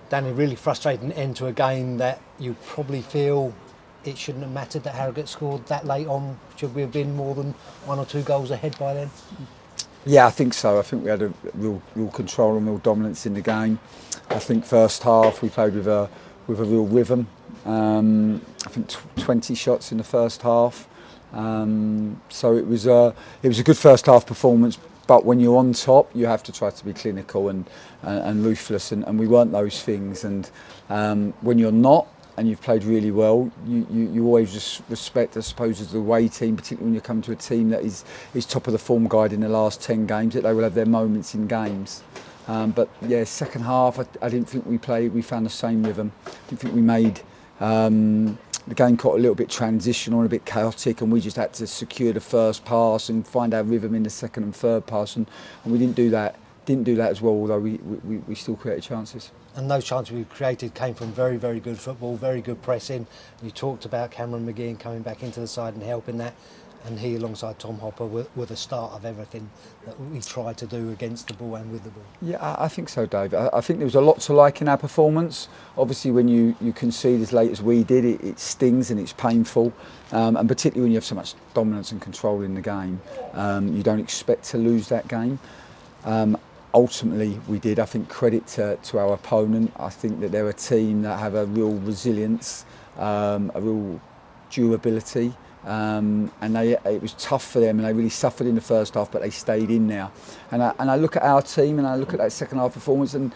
Danny, really frustrating end to a game that you probably feel it shouldn't have mattered that Harrogate scored that late on. Should we have been more than 1 or 2 goals ahead by then? Yeah, I think so. I think we had a real control and real dominance in the game. I think first half we played with a real rhythm. I think 20 shots in the first half. So it was a good first half performance. But when you're on top, you have to try to be clinical and ruthless, and we weren't those things. And when you're not, and you've played really well, you always just respect, I suppose, as the away team, particularly when you come to a team that is top of the form guide in the last 10 games, that they will have their moments in games. But yeah, second half, I didn't think we found the same rhythm. I didn't think we made the game got a little bit transitional and a bit chaotic, and we just had to secure the first pass and find our rhythm in the second and third pass, and we didn't do that as well, although we still created chances. And those chances we created came from very, very good football, very good pressing. You talked about Cameron McGeehan coming back into the side and helping that, and he alongside Tom Hopper were the start of everything that we tried to do against the ball and with the ball. Yeah, I think so, Dave. I think there was a lot to like in our performance. Obviously, when you concede as late as we did, it stings and it's painful. And particularly when you have so much dominance and control in the game, you don't expect to lose that game. Ultimately, we did. I think credit to our opponent. I think that they're a team that have a real resilience, a real durability. And it was tough for them, and they really suffered in the first half, but they stayed in there. And I look at our team, and I look at that second half performance, and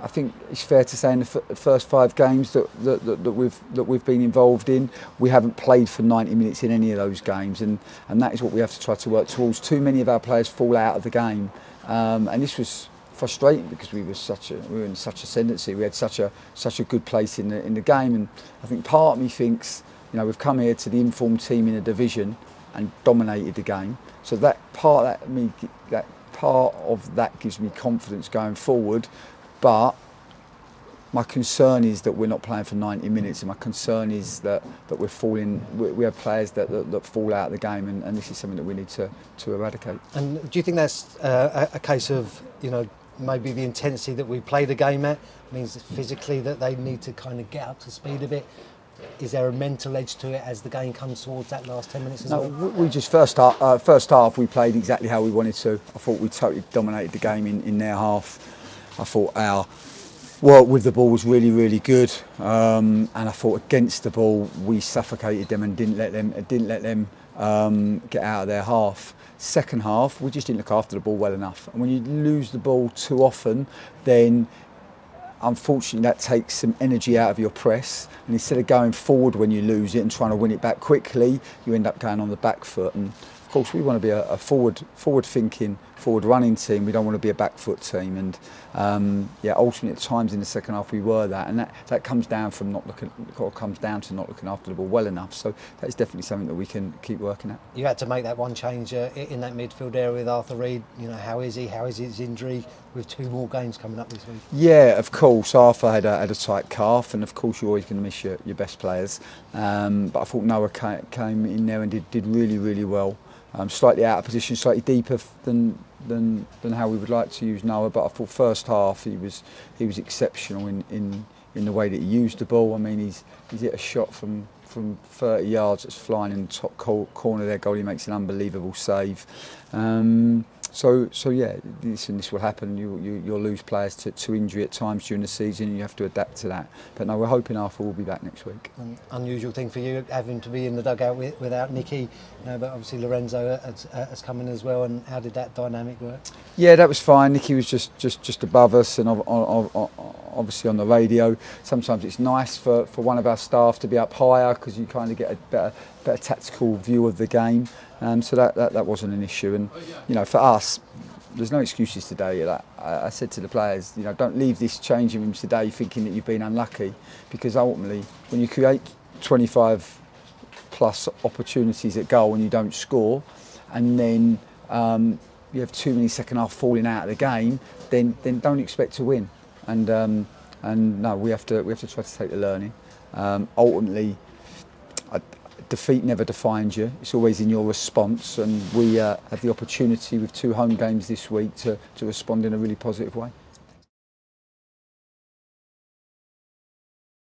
I think it's fair to say in the first 5 games that we've been involved in, we haven't played for 90 minutes in any of those games, and that is what we have to try to work towards. Too many of our players fall out of the game, and this was frustrating because we were in such ascendancy. We had such a good place in the game, and I think part of me thinks, you know, we've come here to the informed team in a division and dominated the game. So that part of that gives me confidence going forward. But my concern is that we're not playing for 90 minutes, and my concern is that we're falling. We have players that fall out of the game, and this is something that we need to eradicate. And do you think that's a case of, you know, maybe the intensity that we play the game at means physically that they need to kind of get up to speed a bit? Is there a mental edge to it as the game comes towards that last 10 minutes as well? We just first half we played exactly how we wanted to. I thought we totally dominated the game in their half. I thought our work with the ball was really, really good, and I thought against the ball we suffocated them and didn't let them get out of their half. Second half, we just didn't look after the ball well enough, and when you lose the ball too often, then unfortunately that takes some energy out of your press, and instead of going forward when you lose it and trying to win it back quickly, you end up going on the back foot. And of course we want to be a forward thinking, forward running team. We don't want to be a back foot team, and ultimately at times in the second half we were that, and that comes down to not looking after the ball well enough. So that is definitely something that we can keep working at. You had to make that one change in that midfield area with Arthur Reed. You know, how is he? How is his injury? With 2 more games coming up this week. Yeah, of course. Arthur had a tight calf, and of course you're always going to miss your best players. But I thought Noah came in there and did really, really well. Slightly out of position, slightly deeper than how we would like to use Noah. But I thought first half he was exceptional in the way that he used the ball. I mean, he's hit a shot from 30 yards that's flying in the top corner of their goal. He makes an unbelievable save. So yeah, this will happen. You'll lose players to injury at times during the season, and you have to adapt to that. But no, we're hoping Arthur will be back next week. An unusual thing for you, having to be in the dugout without Nicky, you know, but obviously Lorenzo has come in as well. And how did that dynamic work? Yeah, that was fine. Nicky was just above us, and obviously on the radio. Sometimes it's nice for one of our staff to be up higher because you kind of get a better tactical view of the game. So that wasn't an issue, and you know, for us, there's no excuses today. I said to the players, you know, don't leave this changing room today thinking that you've been unlucky, because ultimately, when you create 25 plus opportunities at goal and you don't score, and then you have too many second half falling out of the game, then don't expect to win. And no, we have to try to take the learning. Ultimately, defeat never defines you. It's always in your response, and we have the opportunity with 2 home games this week to respond in a really positive way.